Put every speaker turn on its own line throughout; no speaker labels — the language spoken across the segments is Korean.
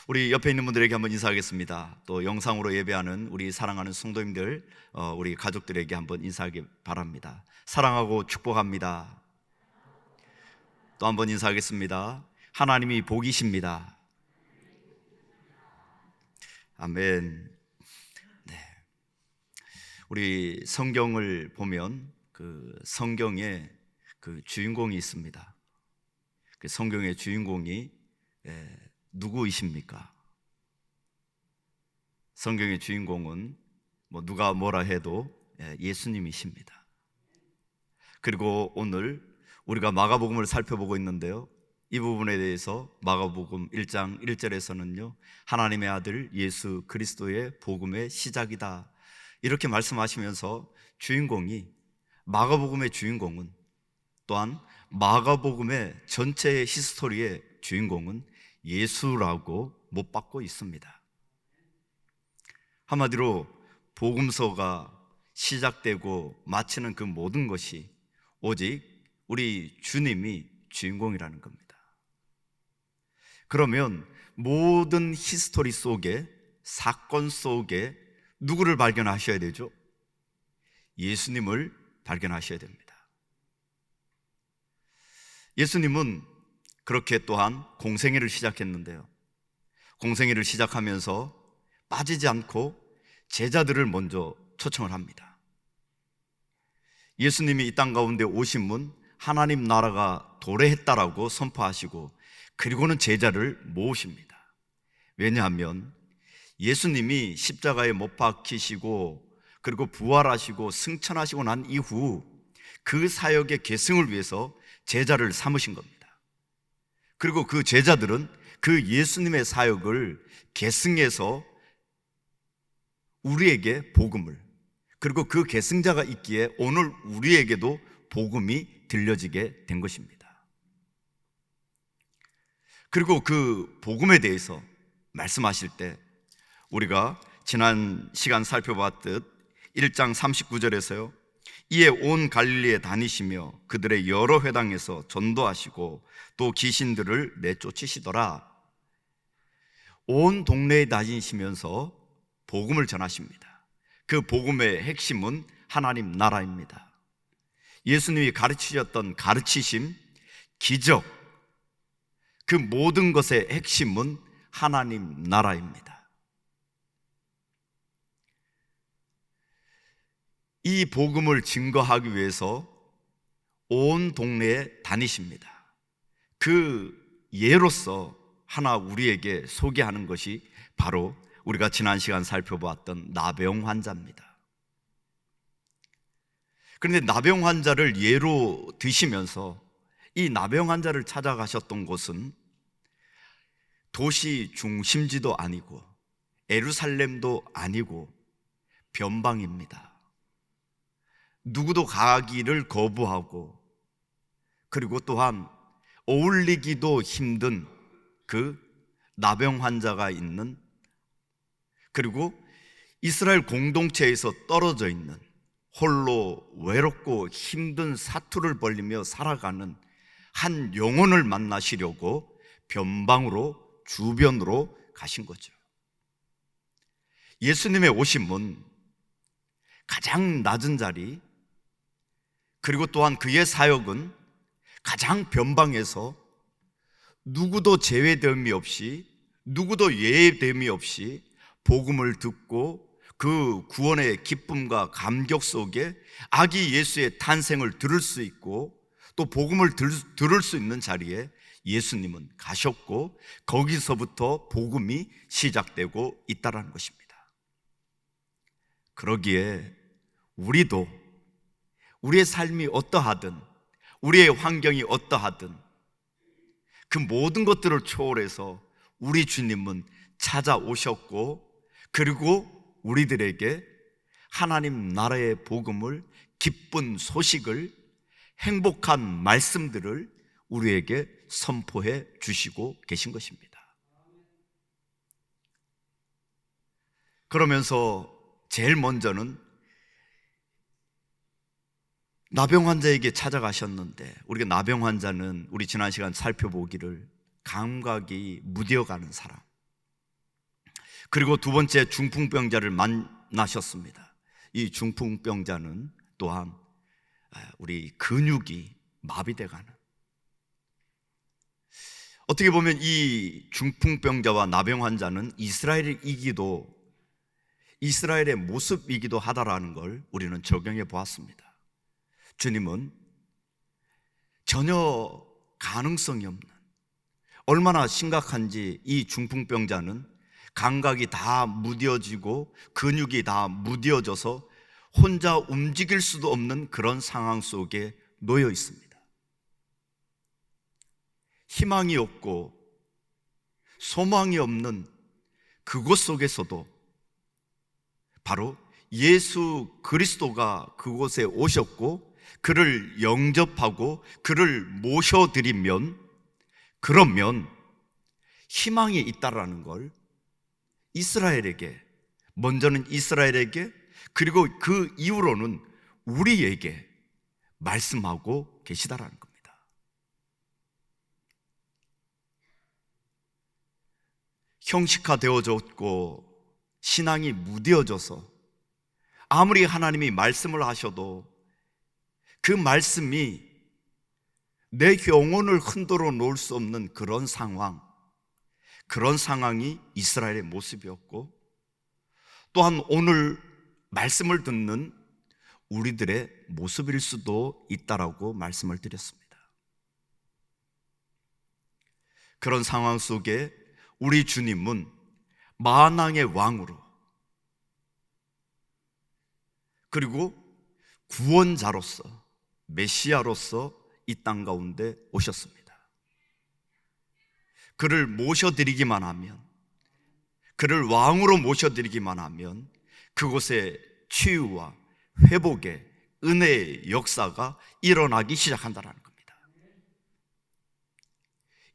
우리 옆에 있는 분들에게 한번 인사하겠습니다. 또 영상으로 예배하는 우리 사랑하는 성도님들, 우리 가족들에게 한번 인사하기 바랍니다. 사랑하고 축복합니다. 또 한번 인사하겠습니다. 하나님이 복이십니다. 아멘. 네. 우리 성경을 보면 그 성경에 그 주인공이 있습니다. 그 성경의 주인공이 누구이십니까? 성경의 주인공은 누가 뭐라 해도 예수님이십니다. 그리고 오늘 우리가 마가복음을 살펴보고 있는데요, 이 부분에 대해서 마가복음 1장 1절에서는요 하나님의 아들 예수 그리스도의 복음의 시작이다 이렇게 말씀하시면서 주인공이, 마가복음의 주인공은, 또한 마가복음의 전체의 히스토리의 주인공은 예수라고 못 박고 있습니다. 한마디로 복음서가 시작되고 마치는 그 모든 것이 오직 우리 주님이 주인공이라는 겁니다. 그러면 모든 히스토리 속에, 사건 속에 누구를 발견하셔야 되죠? 예수님을 발견하셔야 됩니다. 예수님은 그렇게 또한 공생애를 시작했는데요, 공생애를 시작하면서 빠지지 않고 제자들을 먼저 초청을 합니다. 예수님이 이 땅 가운데 오신 분, 하나님 나라가 도래했다라고 선포하시고 그리고는 제자를 모으십니다. 왜냐하면 예수님이 십자가에 못 박히시고 그리고 부활하시고 승천하시고 난 이후 그 사역의 계승을 위해서 제자를 삼으신 겁니다. 그리고 그 제자들은 그 예수님의 사역을 계승해서 우리에게 복음을, 그리고 그 계승자가 있기에 오늘 우리에게도 복음이 들려지게 된 것입니다. 그리고 그 복음에 대해서 말씀하실 때 우리가 지난 시간 살펴봤듯 1장 39절에서요 이에 온 갈릴리에 다니시며 그들의 여러 회당에서 전도하시고 또 귀신들을 내쫓으시더라. 온 동네에 다니시면서 복음을 전하십니다. 그 복음의 핵심은 하나님 나라입니다. 예수님이 가르치셨던 가르치심, 기적, 그 모든 것의 핵심은 하나님 나라입니다. 이 복음을 증거하기 위해서 온 동네에 다니십니다. 그 예로서 하나 우리에게 소개하는 것이 바로 우리가 지난 시간 살펴보았던 나병 환자입니다. 그런데 나병 환자를 예로 드시면서 이 나병 환자를 찾아가셨던 곳은 도시 중심지도 아니고 예루살렘도 아니고 변방입니다. 누구도 가기를 거부하고 그리고 또한 어울리기도 힘든 그 나병 환자가 있는, 그리고 이스라엘 공동체에서 떨어져 있는, 홀로 외롭고 힘든 사투를 벌리며 살아가는 한 영혼을 만나시려고 변방으로, 주변으로 가신 거죠. 예수님의 오심은 가장 낮은 자리, 그리고 또한 그의 사역은 가장 변방에서 누구도 제외됨이 없이, 누구도 예외됨이 없이 복음을 듣고 그 구원의 기쁨과 감격 속에 아기 예수의 탄생을 들을 수 있고 또 복음을 들을 수 있는 자리에 예수님은 가셨고 거기서부터 복음이 시작되고 있다는 것입니다. 그러기에 우리도 우리의 삶이 어떠하든, 우리의 환경이 어떠하든 그 모든 것들을 초월해서 우리 주님은 찾아오셨고 그리고 우리들에게 하나님 나라의 복음을, 기쁜 소식을, 행복한 말씀들을 우리에게 선포해 주시고 계신 것입니다. 그러면서 제일 먼저는 나병 환자에게 찾아가셨는데, 우리가 나병 환자는 우리 지난 시간 살펴보기를 감각이 무뎌가는 사람, 그리고 두 번째 중풍병자를 만나셨습니다. 이 중풍병자는 또한 우리 근육이 마비돼가는, 어떻게 보면 이 중풍병자와 나병 환자는 이스라엘의 모습이기도 하다라는 걸 우리는 적용해 보았습니다. 주님은 전혀 가능성이 없는, 얼마나 심각한지 이 중풍병자는 감각이 다 무뎌지고 근육이 다 무뎌져서 혼자 움직일 수도 없는 그런 상황 속에 놓여 있습니다. 희망이 없고 소망이 없는 그곳 속에서도 바로 예수 그리스도가 그곳에 오셨고 그를 영접하고 그를 모셔드리면, 그러면 희망이 있다라는 걸 먼저는 이스라엘에게, 그리고 그 이후로는 우리에게 말씀하고 계시다라는 겁니다. 형식화되어졌고 신앙이 무뎌져서 아무리 하나님이 말씀을 하셔도 그 말씀이 내 영혼을 흔들어 놓을 수 없는 그런 상황이 이스라엘의 모습이었고, 또한 오늘 말씀을 듣는 우리들의 모습일 수도 있다라고 말씀을 드렸습니다. 그런 상황 속에 우리 주님은 만왕의 왕으로, 그리고 구원자로서, 메시아로서 이 땅 가운데 오셨습니다. 그를 모셔드리기만 하면, 그를 왕으로 모셔드리기만 하면 그곳에 치유와 회복의 은혜의 역사가 일어나기 시작한다는 겁니다.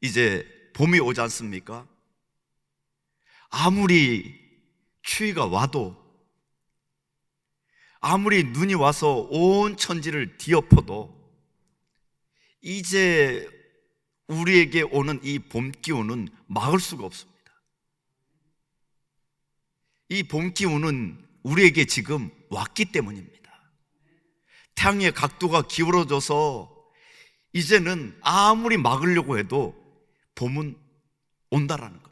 이제 봄이 오지 않습니까? 아무리 추위가 와도, 아무리 눈이 와서 온 천지를 뒤엎어도 이제 우리에게 오는 이 봄 기운은 막을 수가 없습니다. 이 봄 기운은 우리에게 지금 왔기 때문입니다. 태양의 각도가 기울어져서 이제는 아무리 막으려고 해도 봄은 온다라는 겁니다.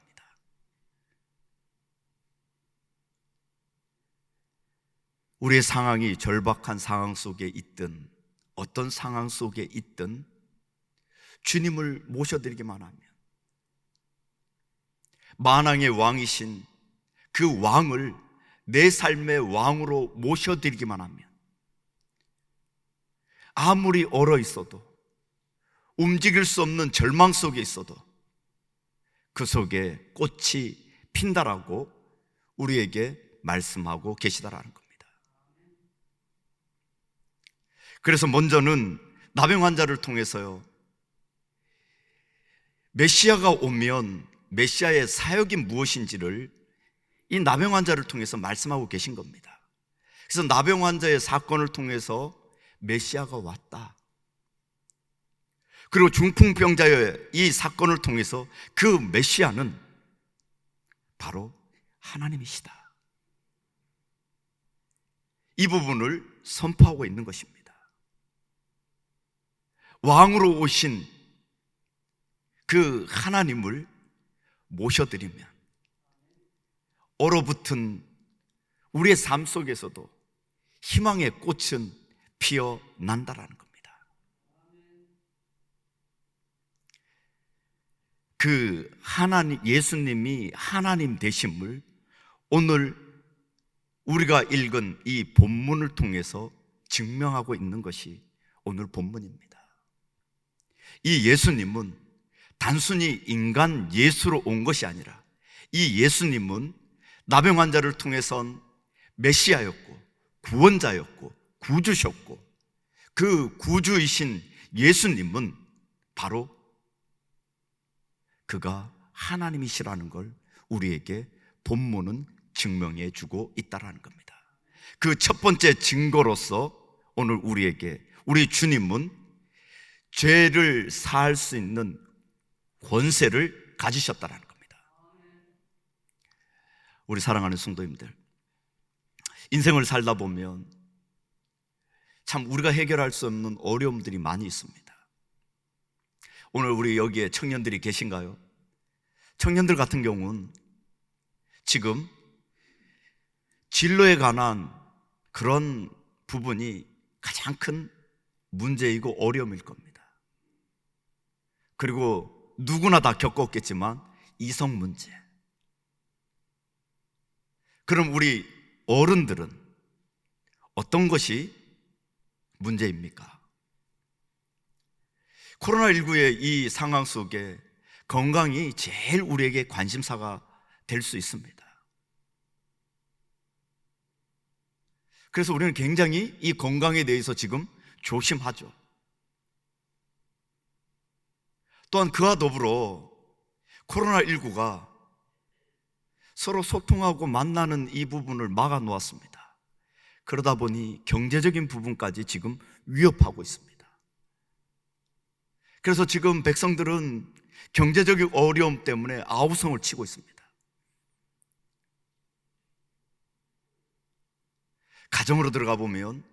우리의 상황이 절박한 상황 속에 있든 어떤 상황 속에 있든 주님을 모셔드리기만 하면, 만왕의 왕이신 그 왕을 내 삶의 왕으로 모셔드리기만 하면, 아무리 얼어 있어도, 움직일 수 없는 절망 속에 있어도 그 속에 꽃이 핀다라고 우리에게 말씀하고 계시다라는 겁니다. 그래서 먼저는 나병 환자를 통해서요, 메시아가 오면 메시아의 사역이 무엇인지를 이 나병 환자를 통해서 말씀하고 계신 겁니다. 그래서 나병 환자의 사건을 통해서 메시아가 왔다, 그리고 중풍병자의 이 사건을 통해서 그 메시아는 바로 하나님이시다, 이 부분을 선포하고 있는 것입니다. 왕으로 오신 그 하나님을 모셔드리면 얼어붙은 우리의 삶 속에서도 희망의 꽃은 피어난다라는 겁니다. 그 하나님, 예수님이 하나님 되심을 오늘 우리가 읽은 이 본문을 통해서 증명하고 있는 것이 오늘 본문입니다. 이 예수님은 단순히 인간 예수로 온 것이 아니라 이 예수님은 나병 환자를 통해선 메시아였고 구원자였고 구주셨고, 그 구주이신 예수님은 바로 그가 하나님이시라는 걸 우리에게 본문은 증명해 주고 있다는 겁니다. 그 첫 번째 증거로서 오늘 우리 주님은 죄를 사할 수 있는 권세를 가지셨다는 겁니다. 우리 사랑하는 성도님들, 인생을 살다 보면 참 우리가 해결할 수 없는 어려움들이 많이 있습니다. 오늘 우리 여기에 청년들이 계신가요? 청년들 같은 경우는 지금 진로에 관한 그런 부분이 가장 큰 문제이고 어려움일 겁니다. 그리고 누구나 다 겪었겠지만 이성 문제. 그럼 우리 어른들은 어떤 것이 문제입니까? 코로나19의 이 상황 속에 건강이 제일 우리에게 관심사가 될 수 있습니다. 그래서 우리는 굉장히 이 건강에 대해서 지금 조심하죠. 또한 그와 더불어 코로나19가 서로 소통하고 만나는 이 부분을 막아 놓았습니다. 그러다 보니 경제적인 부분까지 지금 위협하고 있습니다. 그래서 지금 백성들은 경제적인 어려움 때문에 아우성을 치고 있습니다. 가정으로 들어가 보면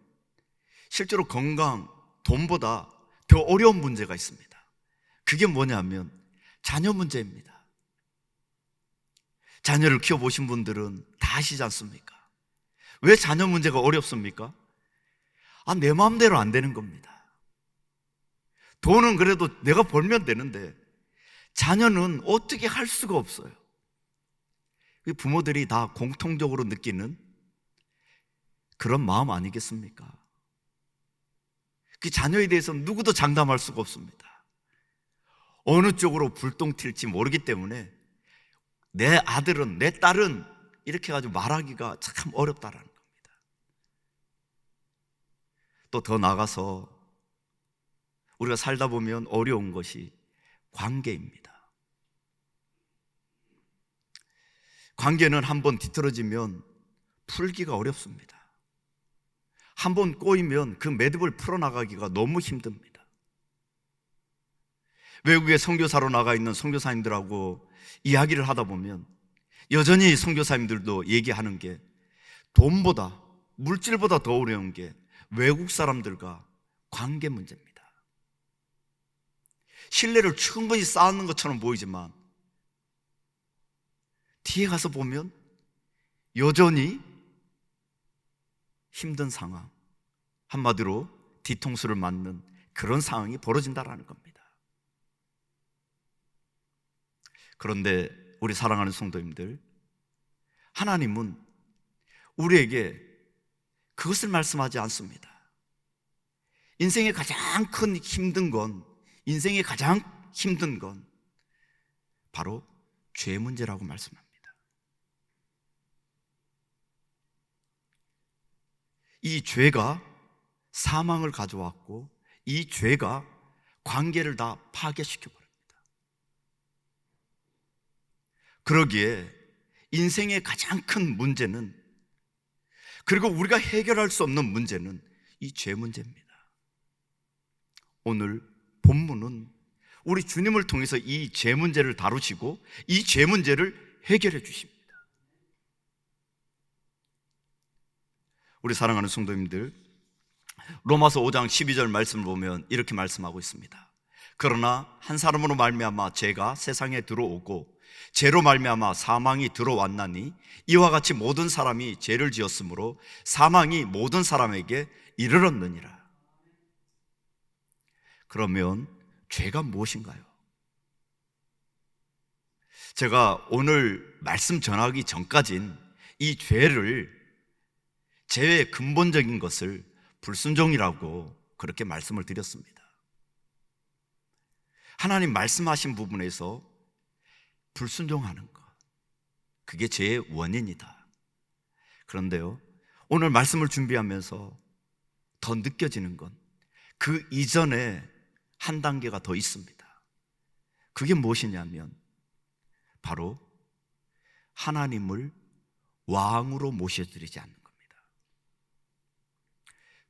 실제로 건강, 돈보다 더 어려운 문제가 있습니다. 그게 뭐냐면 자녀 문제입니다. 자녀를 키워보신 분들은 다 아시지 않습니까? 왜 자녀 문제가 어렵습니까? 내 마음대로 안 되는 겁니다. 돈은 그래도 내가 벌면 되는데 자녀는 어떻게 할 수가 없어요. 부모들이 다 공통적으로 느끼는 그런 마음 아니겠습니까? 그 자녀에 대해서는 누구도 장담할 수가 없습니다. 어느 쪽으로 불똥 튈지 모르기 때문에 내 아들은, 내 딸은 이렇게 해가지고 말하기가 참 어렵다라는 겁니다. 또 더 나아가서 우리가 살다 보면 어려운 것이 관계입니다. 관계는 한번 뒤틀어지면 풀기가 어렵습니다. 한번 꼬이면 그 매듭을 풀어나가기가 너무 힘듭니다. 외국에 선교사로 나가 있는 선교사님들하고 이야기를 하다 보면 여전히 선교사님들도 얘기하는 게 돈보다, 물질보다 더 어려운 게 외국 사람들과 관계 문제입니다. 신뢰를 충분히 쌓는 것처럼 보이지만 뒤에 가서 보면 여전히 힘든 상황, 한마디로 뒤통수를 맞는 그런 상황이 벌어진다는 겁니다. 그런데 우리 사랑하는 성도님들, 하나님은 우리에게 그것을 말씀하지 않습니다. 인생의 가장 큰 힘든 건, 인생의 가장 힘든 건 바로 죄 문제라고 말씀합니다. 이 죄가 사망을 가져왔고 이 죄가 관계를 다 파괴시켜버립니다. 그러기에 인생의 가장 큰 문제는, 그리고 우리가 해결할 수 없는 문제는 이 죄 문제입니다. 오늘 본문은 우리 주님을 통해서 이 죄 문제를 다루시고 이 죄 문제를 해결해 주십니다. 우리 사랑하는 성도님들, 로마서 5장 12절 말씀을 보면 이렇게 말씀하고 있습니다. 그러나 한 사람으로 말미암아 죄가 세상에 들어오고 죄로 말미암아 사망이 들어왔나니 이와 같이 모든 사람이 죄를 지었으므로 사망이 모든 사람에게 이르렀느니라. 그러면 죄가 무엇인가요? 제가 오늘 말씀 전하기 전까진 이 죄의 근본적인 것을 불순종이라고 그렇게 말씀을 드렸습니다. 하나님 말씀하신 부분에서 불순종하는 것, 그게 죄의 원인이다. 그런데요, 오늘 말씀을 준비하면서 더 느껴지는 건 그 이전에 한 단계가 더 있습니다. 그게 무엇이냐면 바로 하나님을 왕으로 모셔드리지 않는 겁니다.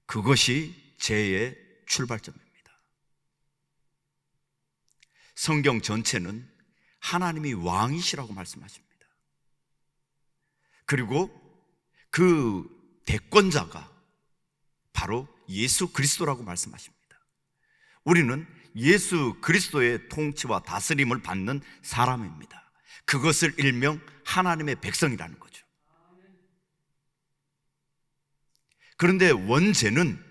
그것이 죄의 출발점입니다. 성경 전체는 하나님이 왕이시라고 말씀하십니다. 그리고 그 대권자가 바로 예수 그리스도라고 말씀하십니다. 우리는 예수 그리스도의 통치와 다스림을 받는 사람입니다. 그것을 일명 하나님의 백성이라는 거죠. 그런데 원죄는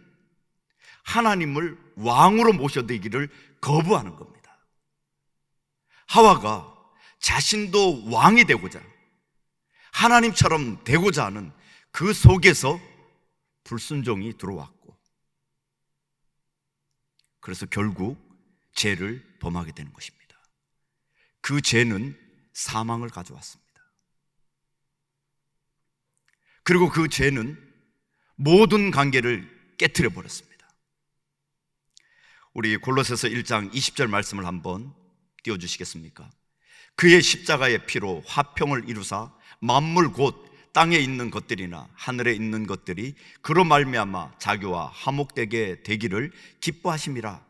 하나님을 왕으로 모셔드리기를 거부하는 겁니다. 하와가 자신도 왕이 되고자, 하나님처럼 되고자 하는 그 속에서 불순종이 들어왔고, 그래서 결국 죄를 범하게 되는 것입니다. 그 죄는 사망을 가져왔습니다. 그리고 그 죄는 모든 관계를 깨트려 버렸습니다. 우리 골로새서 1장 20절 말씀을 한번 띄워주시겠습니까? 그의 십자가의 피로 화평을 이루사 만물 곧 땅에 있는 것들이나 하늘에 있는 것들이 그로 말미암아 자기와 화목되게 되기를 기뻐하심이라.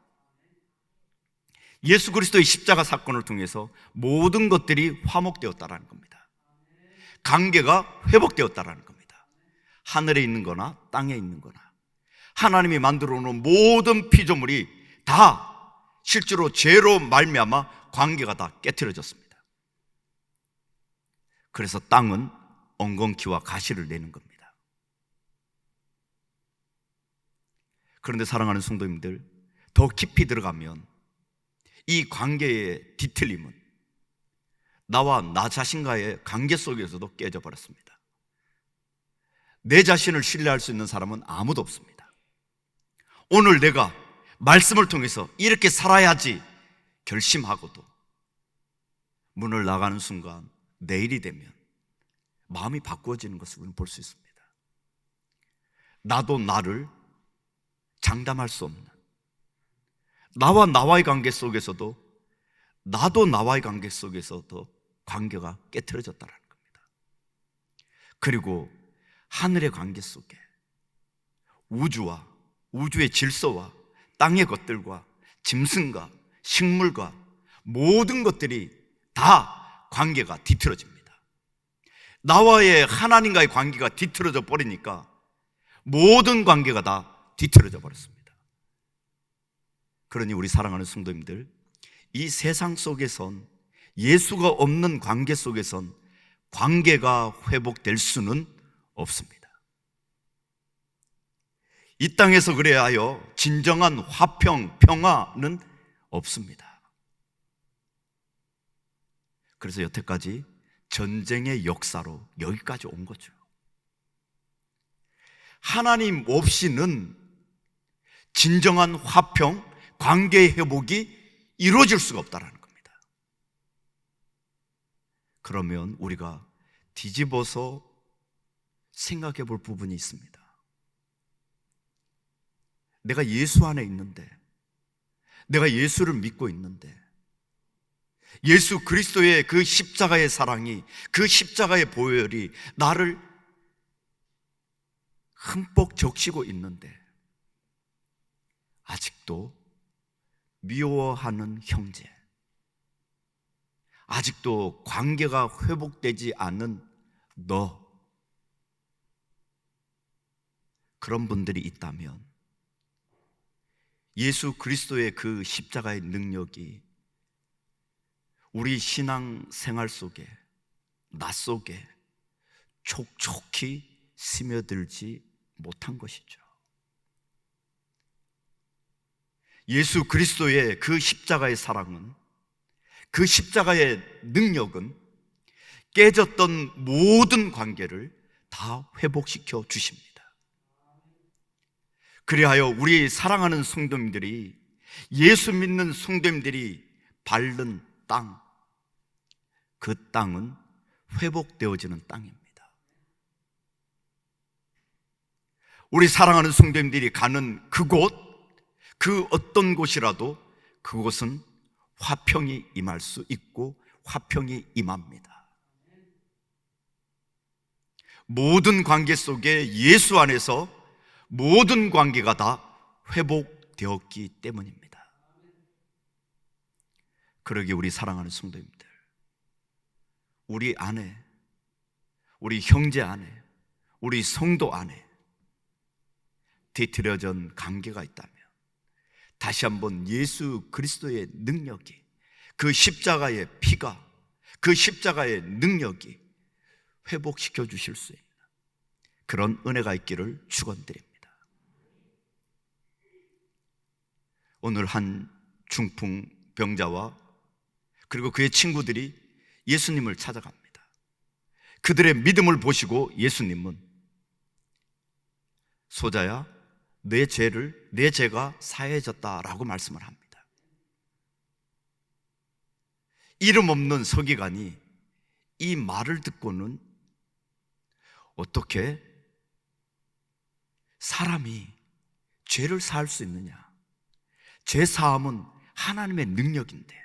예수 그리스도의 십자가 사건을 통해서 모든 것들이 화목되었다라는 겁니다. 관계가 회복되었다라는 겁니다. 하늘에 있는 거나 땅에 있는 거나 하나님이 만들어 놓은 모든 피조물이 다 실제로 죄로 말미암아 관계가 다 깨트려졌습니다. 그래서 땅은 엉겅퀴와 가시를 내는 겁니다. 그런데 사랑하는 성도님들, 더 깊이 들어가면 이 관계의 뒤틀림은 나와 나 자신과의 관계 속에서도 깨져버렸습니다. 내 자신을 신뢰할 수 있는 사람은 아무도 없습니다. 오늘 내가 말씀을 통해서 이렇게 살아야지 결심하고도 문을 나가는 순간 내일이 되면 마음이 바꾸어지는 것을 우리는 볼 수 있습니다. 나도 나를 장담할 수 없는, 나와 나와의 관계 속에서도 나도 나와의 관계 속에서도 관계가 깨트려졌다는 겁니다. 그리고 하늘의 관계 속에 우주와 우주의 질서와 땅의 것들과 짐승과 식물과 모든 것들이 다 관계가 뒤틀어집니다. 나와의 하나님과의 관계가 뒤틀어져 버리니까 모든 관계가 다 뒤틀어져 버렸습니다. 그러니 우리 사랑하는 성도님들, 이 세상 속에선, 예수가 없는 관계 속에선 관계가 회복될 수는 없습니다. 이 땅에서 그래야 하여 진정한 화평, 평화는 없습니다. 그래서 여태까지 전쟁의 역사로 여기까지 온 거죠. 하나님 없이는 진정한 화평, 관계의 회복이 이루어질 수가 없다는 겁니다. 그러면 우리가 뒤집어서 생각해 볼 부분이 있습니다. 내가 예수 안에 있는데, 내가 예수를 믿고 있는데, 예수 그리스도의 그 십자가의 사랑이, 그 십자가의 보혈이 나를 흠뻑 적시고 있는데 아직도 미워하는 형제, 아직도 관계가 회복되지 않은 너, 그런 분들이 있다면 예수 그리스도의 그 십자가의 능력이 우리 신앙 생활 속에, 나 속에 촉촉히 스며들지 못한 것이죠. 예수 그리스도의 그 십자가의 사랑은, 그 십자가의 능력은 깨졌던 모든 관계를 다 회복시켜 주십니다. 그리하여 우리 사랑하는 성도님들이, 예수 믿는 성도님들이 밟는 땅, 그 땅은 회복되어지는 땅입니다. 우리 사랑하는 성도님들이 가는 그곳, 그 어떤 곳이라도 그곳은 화평이 임할 수 있고 화평이 임합니다. 모든 관계 속에 예수 안에서 모든 관계가 다 회복되었기 때문입니다. 그러기에 우리 사랑하는 성도님들, 우리 안에, 우리 형제 안에, 우리 성도 안에 뒤틀어진 관계가 있다면 다시 한번 예수 그리스도의 능력이, 그 십자가의 피가, 그 십자가의 능력이 회복시켜 주실 수 있는 그런 은혜가 있기를 축원드립니다. 오늘 한 중풍병자와 그리고 그의 친구들이 예수님을 찾아갑니다. 그들의 믿음을 보시고 예수님은 소자야, 내 죄가 사해졌다라고 말씀을 합니다. 이름 없는 서기관이 이 말을 듣고는 어떻게 사람이 죄를 사할 수 있느냐? 죄 사함은 하나님의 능력인데,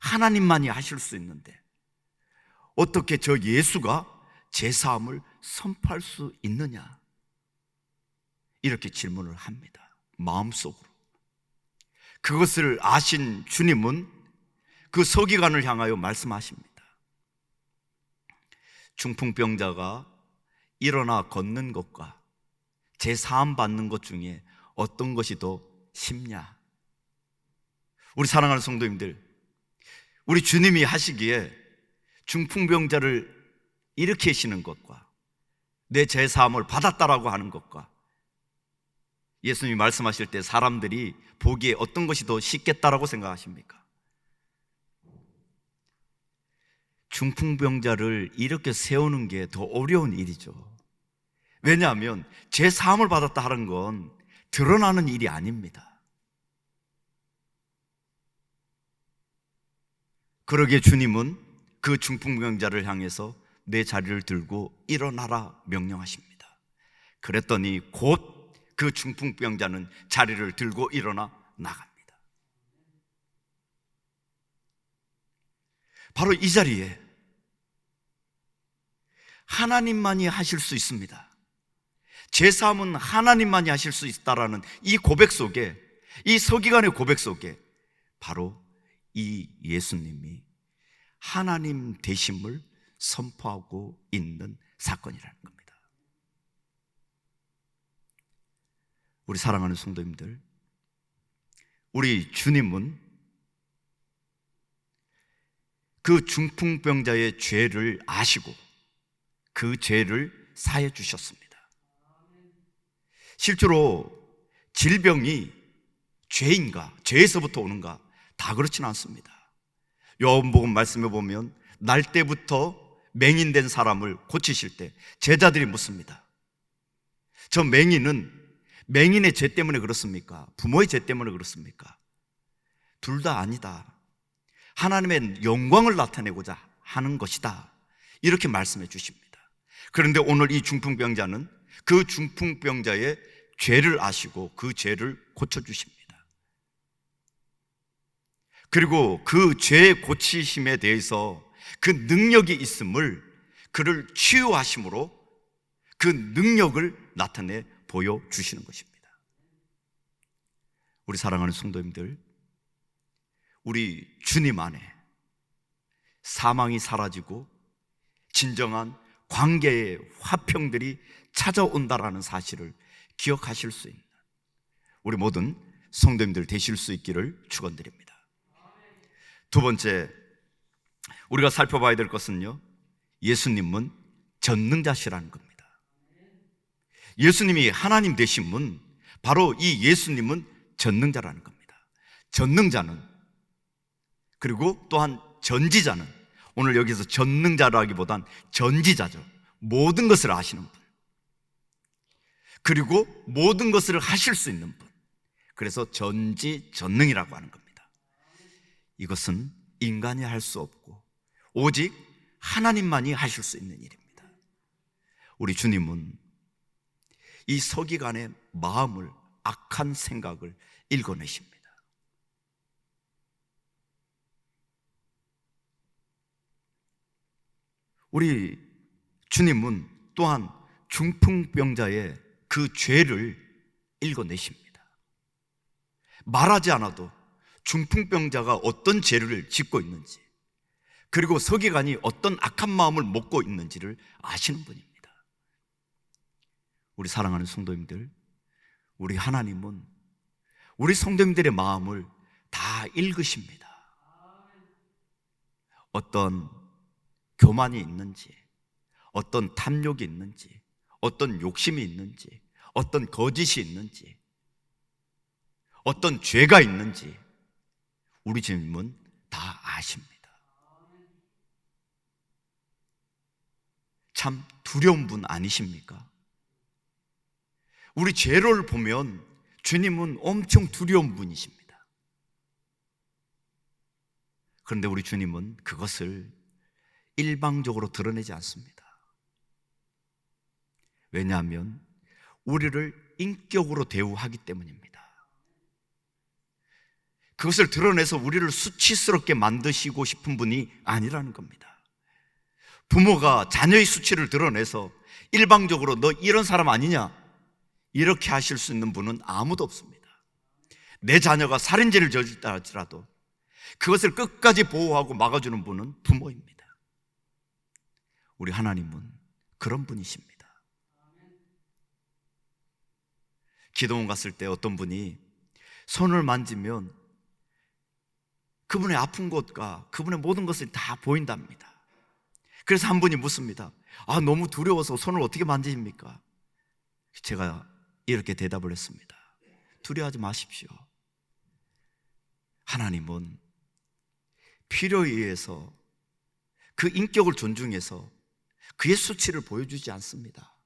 하나님만이 하실 수 있는데 어떻게 저 예수가 죄 사함을 선포할 수 있느냐? 이렇게 질문을 합니다. 마음속으로. 그것을 아신 주님은 그 서기관을 향하여 말씀하십니다. 중풍병자가 일어나 걷는 것과 죄 사함 받는 것 중에 어떤 것이 더 쉽냐? 우리 사랑하는 성도님들, 우리 주님이 하시기에 중풍병자를 일으키시는 것과 내 죄 사함을 받았다라고 하는 것과 예수님이 말씀하실 때 사람들이 보기에 어떤 것이 더 쉽겠다라고 생각하십니까? 중풍병자를 이렇게 세우는 게 더 어려운 일이죠. 왜냐하면 죄 사함을 받았다 하는 건 드러나는 일이 아닙니다. 그러기에 주님은 그 중풍병자를 향해서 내 자리를 들고 일어나라 명령하십니다. 그랬더니 곧 그 중풍병자는 자리를 들고 일어나 나갑니다. 바로 이 자리에 하나님만이 하실 수 있습니다. 죄사함은 하나님만이 하실 수 있다라는 이 고백 속에, 이 서기관의 고백 속에 바로 이 예수님이 하나님 되심을 선포하고 있는 사건이라는 겁니다. 우리 사랑하는 성도님들, 우리 주님은 그 중풍병자의 죄를 아시고 그 죄를 사해 주셨습니다. 실제로 질병이 죄인가, 죄에서부터 오는가? 다 그렇지는 않습니다. 요한복음 말씀해 보면 날 때부터 맹인된 사람을 고치실 때 제자들이 묻습니다. 저 맹인의 죄 때문에 그렇습니까? 부모의 죄 때문에 그렇습니까? 둘 다 아니다. 하나님의 영광을 나타내고자 하는 것이다. 이렇게 말씀해 주십니다. 그런데 오늘 이 중풍병자는 그 중풍병자의 죄를 아시고 그 죄를 고쳐주십니다. 그리고 그 죄 고치심에 대해서 그 능력이 있음을, 그를 치유하심으로 그 능력을 나타내 보여주시는 것입니다. 우리 사랑하는 성도님들, 우리 주님 안에 사망이 사라지고 진정한 관계의 화평들이 찾아온다라는 사실을 기억하실 수 있는 우리 모든 성도님들 되실 수 있기를 축원드립니다. 두 번째, 우리가 살펴봐야 될 것은요, 예수님은 전능자시라는 겁니다. 예수님이 하나님 되신 분, 바로 이 예수님은 전능자라는 겁니다. 전능자는, 그리고 또한 전지자는, 오늘 여기서 전능자라기보단 전지자죠. 모든 것을 아시는 분, 그리고 모든 것을 하실 수 있는 분, 그래서 전지전능이라고 하는 겁니다. 이것은 인간이 할 수 없고 오직 하나님만이 하실 수 있는 일입니다. 우리 주님은 이 서기관의 마음을, 악한 생각을 읽어내십니다. 우리 주님은 또한 중풍병자의 그 죄를 읽어내십니다. 말하지 않아도 중풍병자가 어떤 죄를 짓고 있는지, 그리고 서기관이 어떤 악한 마음을 먹고 있는지를 아시는 분입니다. 우리 사랑하는 성도님들, 우리 하나님은 우리 성도님들의 마음을 다 읽으십니다. 어떤 교만이 있는지, 어떤 탐욕이 있는지, 어떤 욕심이 있는지, 어떤 거짓이 있는지, 어떤 죄가 있는지 우리 주님은 다 아십니다. 참 두려운 분 아니십니까? 우리 죄를 보면 주님은 엄청 두려운 분이십니다. 그런데 우리 주님은 그것을 일방적으로 드러내지 않습니다. 왜냐하면 우리를 인격으로 대우하기 때문입니다. 그것을 드러내서 우리를 수치스럽게 만드시고 싶은 분이 아니라는 겁니다. 부모가 자녀의 수치를 드러내서 일방적으로 너 이런 사람 아니냐 이렇게 하실 수 있는 분은 아무도 없습니다. 내 자녀가 살인죄를 저질렀다 할지라도 그것을 끝까지 보호하고 막아주는 분은 부모입니다. 우리 하나님은 그런 분이십니다. 기도원 갔을 때 어떤 분이 손을 만지면 그분의 아픈 곳과 그분의 모든 것이 다 보인답니다. 그래서 한 분이 묻습니다. 너무 두려워서 손을 어떻게 만지십니까? 제가 이렇게 대답을 했습니다. 두려워하지 마십시오. 하나님은 필요에 의해서 그 인격을 존중해서 그의 수치를 보여주지 않습니다.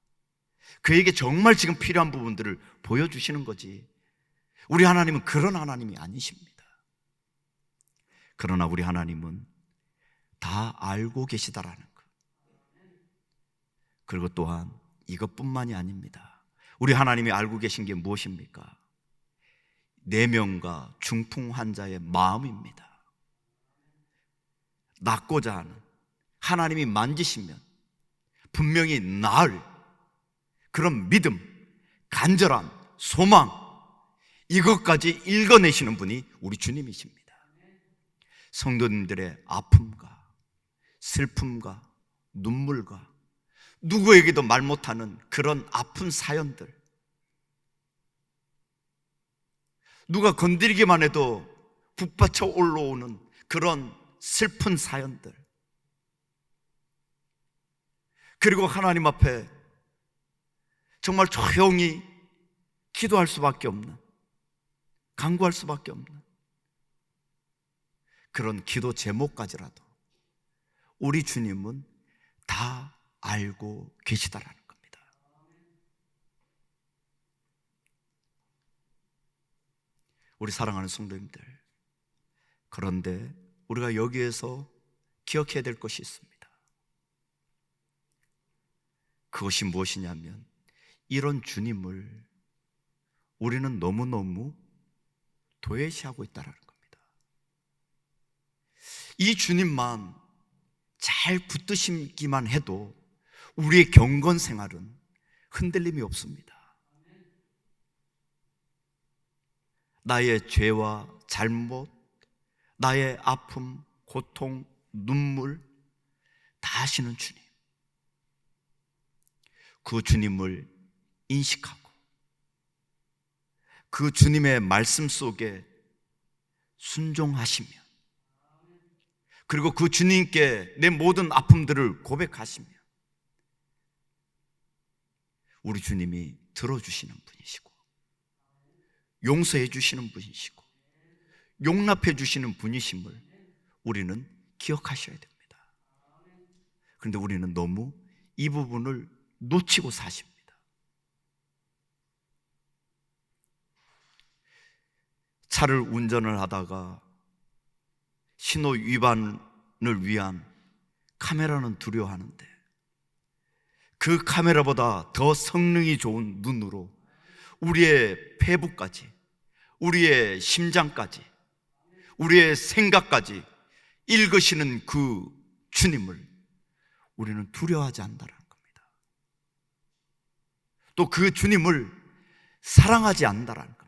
그에게 정말 지금 필요한 부분들을 보여주시는 거지, 우리 하나님은 그런 하나님이 아니십니다. 그러나 우리 하나님은 다 알고 계시다라는 것, 그리고 또한 이것뿐만이 아닙니다. 우리 하나님이 알고 계신 게 무엇입니까? 내면과 중풍 환자의 마음입니다. 낫고자 하는, 하나님이 만지시면 분명히 나을 그런 믿음, 간절함, 소망, 이것까지 읽어내시는 분이 우리 주님이십니다. 성도님들의 아픔과 슬픔과 눈물과 누구에게도 말 못하는 그런 아픈 사연들, 누가 건드리기만 해도 북받쳐 올라오는 그런 슬픈 사연들, 그리고 하나님 앞에 정말 조용히 기도할 수밖에 없는, 간구할 수밖에 없는 그런 기도 제목까지라도 우리 주님은 다 알고 계시다라는 겁니다. 우리 사랑하는 성도님들, 그런데 우리가 여기에서 기억해야 될 것이 있습니다. 그것이 무엇이냐면, 이런 주님을 우리는 너무너무 도외시하고 있다는 겁니다. 이 주님만 잘 붙드시기만 해도 우리의 경건 생활은 흔들림이 없습니다. 나의 죄와 잘못, 나의 아픔, 고통, 눈물 다 아시는 주님, 그 주님을 인식하고 그 주님의 말씀 속에 순종하시며, 그리고 그 주님께 내 모든 아픔들을 고백하시며, 우리 주님이 들어주시는 분이시고 용서해 주시는 분이시고 용납해 주시는 분이심을 우리는 기억하셔야 됩니다. 그런데 우리는 너무 이 부분을 놓치고 사십니다. 차를 운전을 하다가 신호 위반을 위한 카메라는 두려워하는데, 그 카메라보다 더 성능이 좋은 눈으로 우리의 폐부까지, 우리의 심장까지, 우리의 생각까지 읽으시는 그 주님을 우리는 두려워하지 않는다는 겁니다. 또 그 주님을 사랑하지 않는다는 겁니다.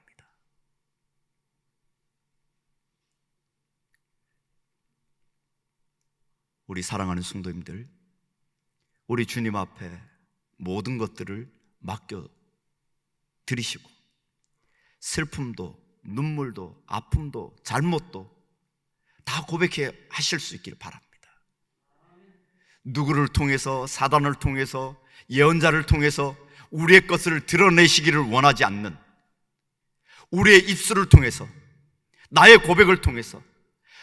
우리 사랑하는 성도님들, 우리 주님 앞에 모든 것들을 맡겨 드리시고 슬픔도 눈물도 아픔도 잘못도 다 고백해 하실 수 있기를 바랍니다. 누구를 통해서, 사단을 통해서, 예언자를 통해서 우리의 것을 드러내시기를 원하지 않는, 우리의 입술을 통해서, 나의 고백을 통해서,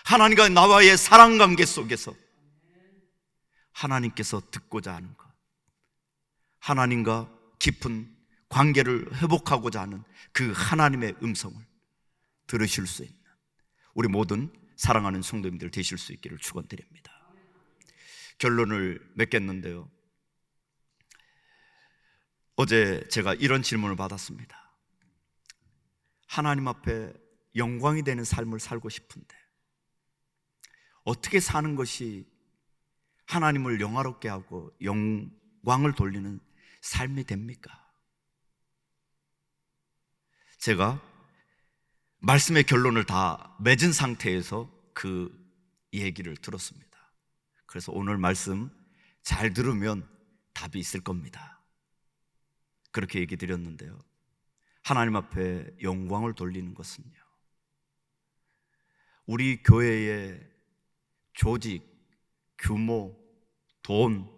하나님과 나와의 사랑관계 속에서 하나님께서 듣고자 하는 것, 하나님과 깊은 관계를 회복하고자 하는 그 하나님의 음성을 들으실 수 있는 우리 모든 사랑하는 성도님들 되실 수 있기를 축원드립니다. 결론을 맺겠는데요, 어제 제가 이런 질문을 받았습니다. 하나님 앞에 영광이 되는 삶을 살고 싶은데 어떻게 사는 것이 하나님을 영화롭게 하고 영광을 돌리는 삶이 됩니까? 제가 말씀의 결론을 다 맺은 상태에서 그 얘기를 들었습니다. 그래서 오늘 말씀 잘 들으면 답이 있을 겁니다. 그렇게 얘기 드렸는데요, 하나님 앞에 영광을 돌리는 것은요, 우리 교회의 조직, 규모, 돈,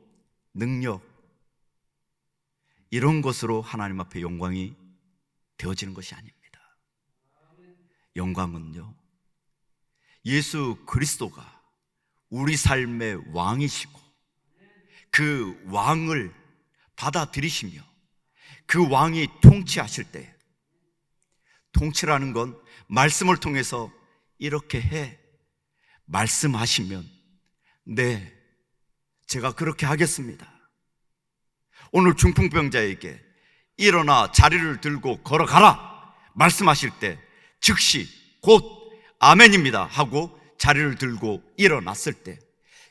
능력, 이런 것으로 하나님 앞에 영광이 되어지는 것이 아닙니다. 영광은요, 예수 그리스도가 우리 삶의 왕이시고 그 왕을 받아들이시며 그 왕이 통치하실 때, 통치라는 건 말씀을 통해서 이렇게 해 말씀하시면 네, 제가 그렇게 하겠습니다. 오늘 중풍병자에게 일어나 자리를 들고 걸어가라 말씀하실 때 즉시 곧 아멘입니다 하고 자리를 들고 일어났을 때,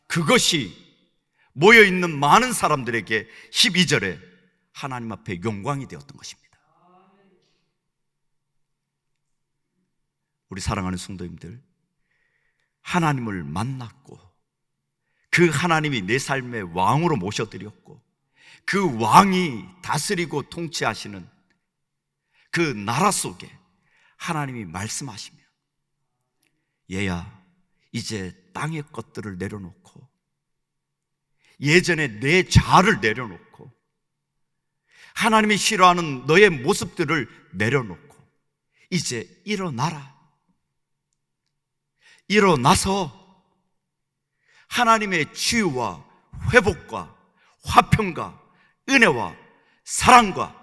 그것이 모여있는 많은 사람들에게 12절에 하나님 앞에 영광이 되었던 것입니다. 우리 사랑하는 성도님들, 하나님을 만났고 그 하나님이 내 삶의 왕으로 모셔드렸고 그 왕이 다스리고 통치하시는 그 나라 속에 하나님이 말씀하시며, 얘야 이제 땅의 것들을 내려놓고 예전에 내 자아를 내려놓고 하나님이 싫어하는 너의 모습들을 내려놓고 이제 일어나라. 일어나서 하나님의 치유와 회복과 화평과 은혜와 사랑과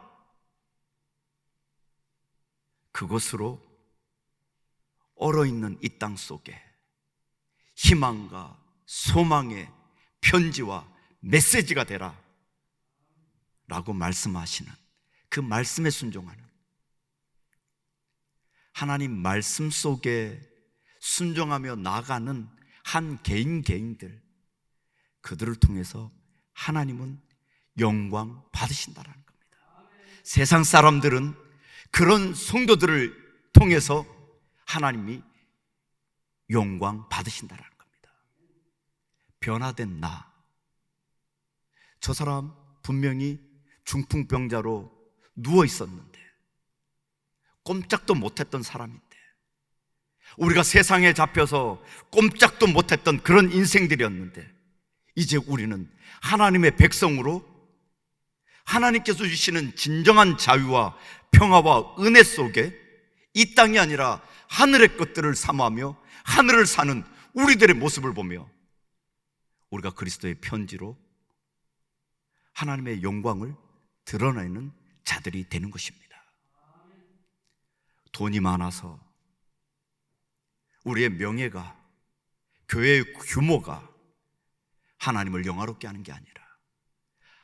그것으로 얼어있는 이 땅 속에 희망과 소망의 편지와 메시지가 되라 라고 말씀하시는, 그 말씀에 순종하는, 하나님 말씀 속에 순종하며 나가는 한 개인들, 그들을 통해서 하나님은 영광 받으신다라는 겁니다. 세상 사람들은 그런 성도들을 통해서 하나님이 영광 받으신다라는 겁니다. 변화된 나, 저 사람 분명히 중풍병자로 누워 있었는데 꼼짝도 못했던 사람인데, 우리가 세상에 잡혀서 꼼짝도 못했던 그런 인생들이었는데, 이제 우리는 하나님의 백성으로 하나님께서 주시는 진정한 자유와 평화와 은혜 속에 이 땅이 아니라 하늘의 것들을 사모하며 하늘을 사는 우리들의 모습을 보며 우리가 그리스도의 편지로 하나님의 영광을 드러내는 자들이 되는 것입니다. 돈이 많아서, 우리의 명예가, 교회의 규모가 하나님을 영화롭게 하는 게 아니라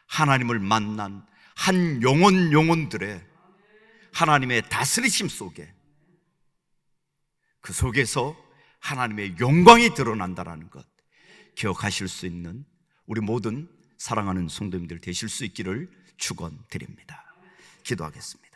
하나님을 만난 한 영혼들의 하나님의 다스리심 속에, 그 속에서 하나님의 영광이 드러난다는 것 기억하실 수 있는 우리 모든 사랑하는 성도님들 되실 수 있기를 축원드립니다. 기도하겠습니다.